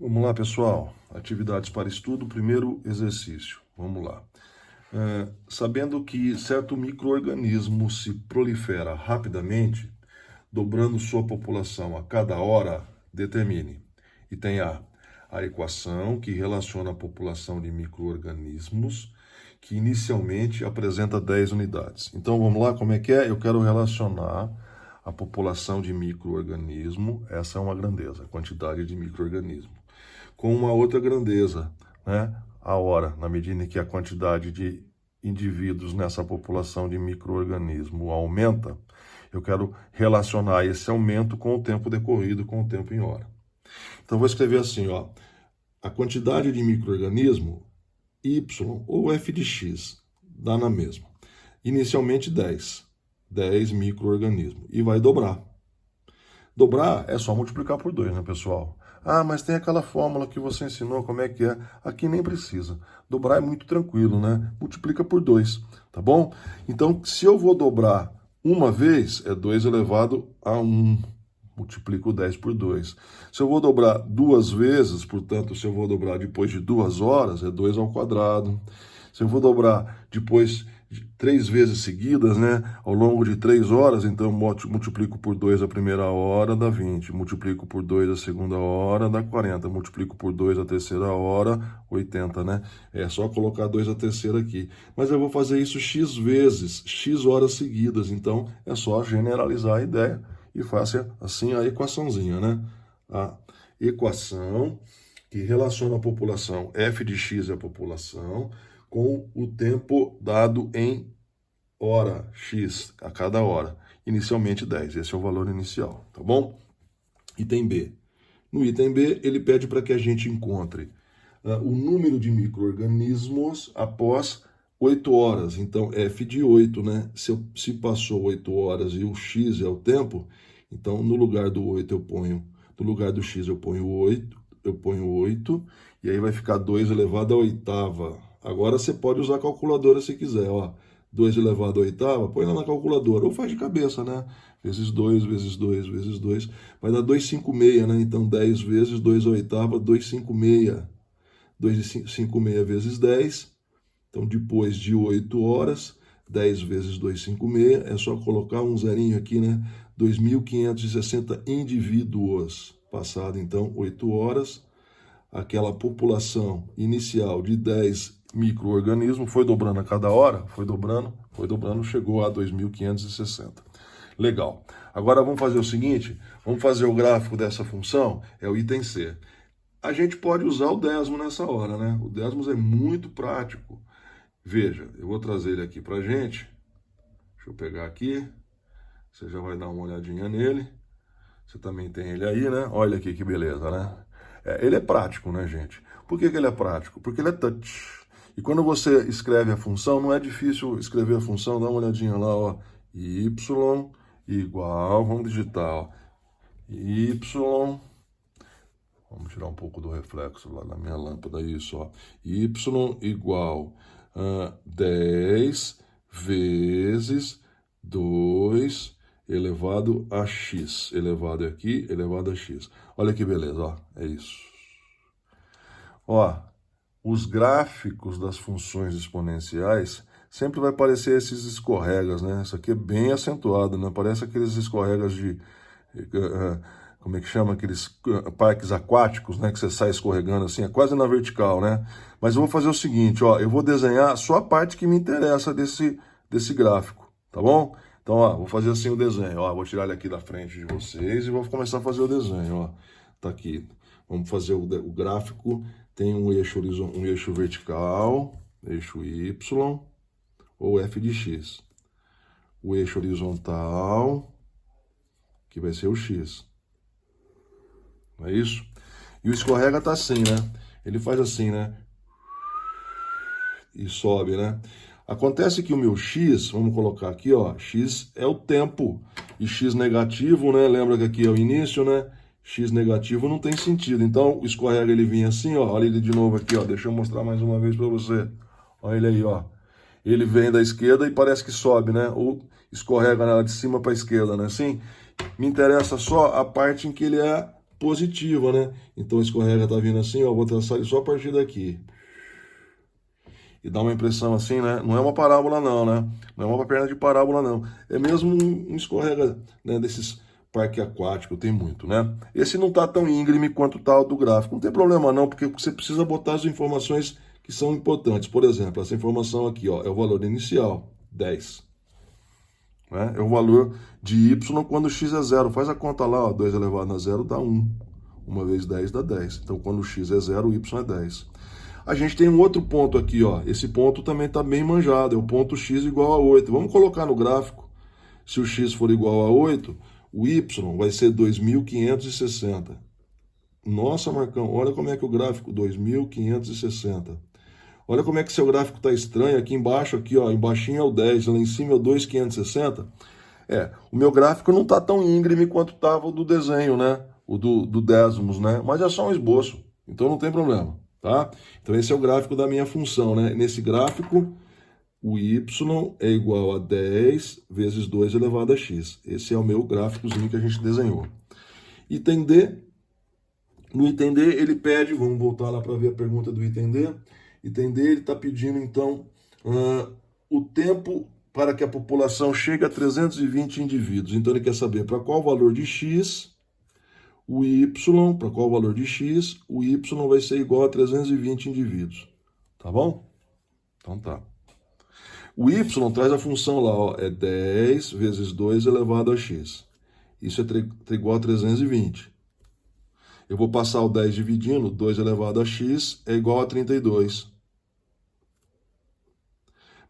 Vamos lá, pessoal. Atividades para estudo. Primeiro exercício. Vamos lá. Sabendo que certo micro-organismo se prolifera rapidamente, dobrando sua população a cada hora, determine. Item A equação que relaciona a população de micro-organismos que inicialmente apresenta 10 unidades. Então, vamos lá, como é que é? Eu quero relacionar a população de micro-organismo, essa é uma grandeza, a quantidade de micro-organismo, com uma outra grandeza, né? A hora, na medida em que a quantidade de indivíduos nessa população de micro-organismo aumenta, eu quero relacionar esse aumento com o tempo decorrido, com o tempo em hora. Então, vou escrever assim, ó, a quantidade de micro-organismo, y ou f de x, dá na mesma. Inicialmente 10 micro-organismos, e vai dobrar. Dobrar é só multiplicar por 2, né, pessoal? Ah, mas tem aquela fórmula que você ensinou, como é que é? Aqui nem precisa. Dobrar é muito tranquilo, né? Multiplica por 2, tá bom? Então, se eu vou dobrar uma vez, é 2 elevado a 1. Multiplico 10 por 2. Se eu vou dobrar duas vezes, portanto, se eu vou dobrar depois de 2 horas, é 2 ao quadrado. Se eu vou dobrar depois de 3 vezes seguidas, né, ao longo de 3 horas, então multiplico por 2 a primeira hora, dá 20. Multiplico por 2 a segunda hora, dá 40. Multiplico por 2 a terceira hora, 80, né? É só colocar 2 a terceira aqui. Mas eu vou fazer isso x vezes, x horas seguidas, então é só generalizar a ideia e faça assim a equaçãozinha, né? A equação que relaciona a população f de x é a população com o tempo dado em hora, x, a cada hora. Inicialmente 10, esse é o valor inicial, tá bom? Item B. No item B, ele pede para que a gente encontre o número de micro-organismos após 8 horas. Então, f de 8, né? Se passou 8 horas e o x é o tempo, então no lugar do 8 eu ponho, no lugar do x eu ponho 8, e aí vai ficar 2 elevado à oitava. Agora você pode usar a calculadora se quiser, ó. 2 elevado à oitava, põe lá na calculadora, ou faz de cabeça, né? Vezes 2, vezes 2, vezes 2, vai dar 256, né? Então 10 vezes 2 à oitava, 256. 256 vezes 10, então depois de 8 horas, 10 vezes 256, é só colocar um zerinho aqui, né? 2.560 indivíduos. Passado então 8 horas, aquela população inicial de 10 micro-organismos foi dobrando a cada hora, foi dobrando, chegou a 2.560. Legal. Agora vamos fazer o seguinte, vamos fazer o gráfico dessa função, é o item C. A gente pode usar o Desmo nessa hora, né? O Desmos é muito prático. Veja, eu vou trazer ele aqui pra gente. Deixa eu pegar aqui. Você já vai dar uma olhadinha nele. Você também tem ele aí, né? Olha aqui que beleza, né? Ele é prático, né, gente? Por que ele é prático? Porque ele é touch. E quando você escreve a função, não é difícil escrever a função. Dá uma olhadinha lá, ó. Y igual, vamos digitar, ó. Y. Vamos tirar um pouco do reflexo lá na minha lâmpada, isso, ó. Y igual 10 vezes 2 elevado a x. Elevado aqui, elevado a x. Olha que beleza, ó. É isso. Ó, os gráficos das funções exponenciais sempre vai parecer esses escorregas, né? Isso aqui é bem acentuado, né? Parece aqueles escorregas de... como é que chama? Aqueles parques aquáticos, né? Que você sai escorregando assim, é quase na vertical, né? Mas eu vou fazer o seguinte, ó. Eu vou desenhar só a parte que me interessa desse gráfico, tá bom? Então, ó, vou fazer assim o desenho, ó. Vou tirar ele aqui da frente de vocês e vou começar a fazer o desenho, ó. Tá aqui. Vamos fazer o gráfico. Tem um eixo vertical, eixo Y, ou f de x. O eixo horizontal, que vai ser o x. Não é isso? E o escorrega tá assim, né? Ele faz assim, né? E sobe, né? Acontece que o meu x, vamos colocar aqui, ó, x é o tempo. E x negativo, né? Lembra que aqui é o início, né? X negativo não tem sentido. Então, o escorrega ele vinha assim, ó. Olha ele de novo aqui, ó. Deixa eu mostrar mais uma vez para você. Olha ele aí, ó. Ele vem da esquerda e parece que sobe, né? Ou escorrega de cima para a esquerda, né? Assim, me interessa só a parte em que ele é positiva, né? Então a escorrega tá vindo assim, ó, vou traçar ele só a partir daqui. E dá uma impressão assim, né? Não é uma parábola não, né? Não é uma perna de parábola não. É mesmo um escorrega, né, desses parque aquático, tem muito, né? Esse não tá tão íngreme quanto tá o do gráfico. Não tem problema não, porque você precisa botar as informações que são importantes. Por exemplo, essa informação aqui, ó, é o valor inicial, 10. Né? É o valor de y quando x é zero. Faz a conta lá, ó, 2 elevado a zero dá 1. 1 vezes 10 dá 10. Então, quando x é zero, o y é 10. A gente tem um outro ponto aqui, ó. Esse ponto também está bem manjado. É o ponto x igual a 8. Vamos colocar no gráfico. Se o x for igual a 8, o y vai ser 2.560. Nossa, Marcão, olha como é que o gráfico 2.560. Olha como é que seu gráfico está estranho. Aqui embaixo, aqui, ó, embaixinho é o 10, lá em cima é o 2.560. O meu gráfico não está tão íngreme quanto estava o do desenho, né? O do décimos, né? Mas é só um esboço, então não tem problema, tá? Então esse é o gráfico da minha função, né? Nesse gráfico, o y é igual a 10 vezes 2 elevado a x. Esse é o meu gráficozinho que a gente desenhou. Item D. No item D, ele pede, vamos voltar lá para ver a pergunta do item D. Item D, ele está pedindo, então, o tempo para que a população chegue a 320 indivíduos. Então, ele quer saber para qual valor de x, o y, para qual valor de x, o y vai ser igual a 320 indivíduos. Tá bom? Então tá. O y traz a função lá, ó, é 10 vezes 2 elevado a x. Isso é igual a 320. Eu vou passar o 10 dividindo, 2 elevado a x é igual a 32.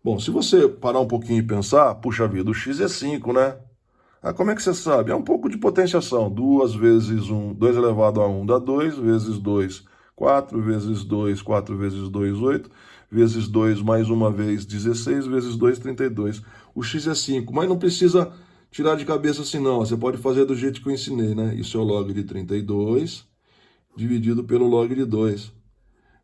Bom, se você parar um pouquinho e pensar, puxa vida, o x é 5, né? Como é que você sabe? É um pouco de potenciação. 2 vezes 1, 2 elevado a 1 dá 2, vezes 2, 4, vezes 2, 4 vezes 2, 8, vezes 2 mais uma vez, 16, vezes 2, 32. O x é 5, mas não precisa tirar de cabeça assim não. Você pode fazer do jeito que eu ensinei, né? Isso é o log de 32 dividido pelo log de 2.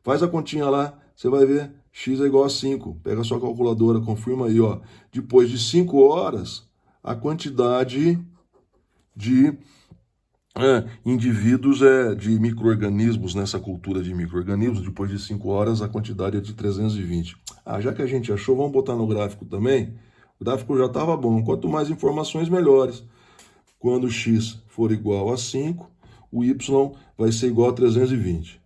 Faz a continha lá, você vai ver, x é igual a 5. Pega a sua calculadora, confirma aí, ó. Depois de 5 horas, a quantidade de indivíduos, de micro-organismos, nessa cultura de micro-organismos, depois de 5 horas, a quantidade é de 320. Já que a gente achou, vamos botar no gráfico também. O gráfico já estava bom. Quanto mais informações, melhores. Quando x for igual a 5, o y vai ser igual a 320.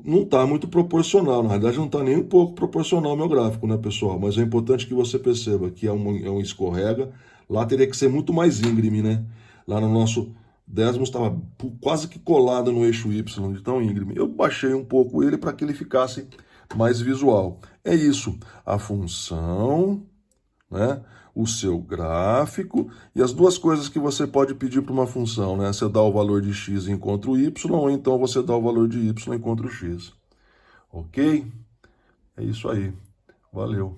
Não está muito proporcional, na realidade não está nem um pouco proporcional o meu gráfico, né, pessoal? Mas é importante que você perceba que é um escorrega. Lá teria que ser muito mais íngreme, né? Lá no nosso décimos estava quase que colado no eixo y, de tão íngreme. Eu baixei um pouco ele para que ele ficasse mais visual. É isso, a função, né? O seu gráfico e as duas coisas que você pode pedir para uma função, né? Você dá o valor de x e encontra o y, ou então você dá o valor de y e encontra o x. Ok? É isso aí. Valeu.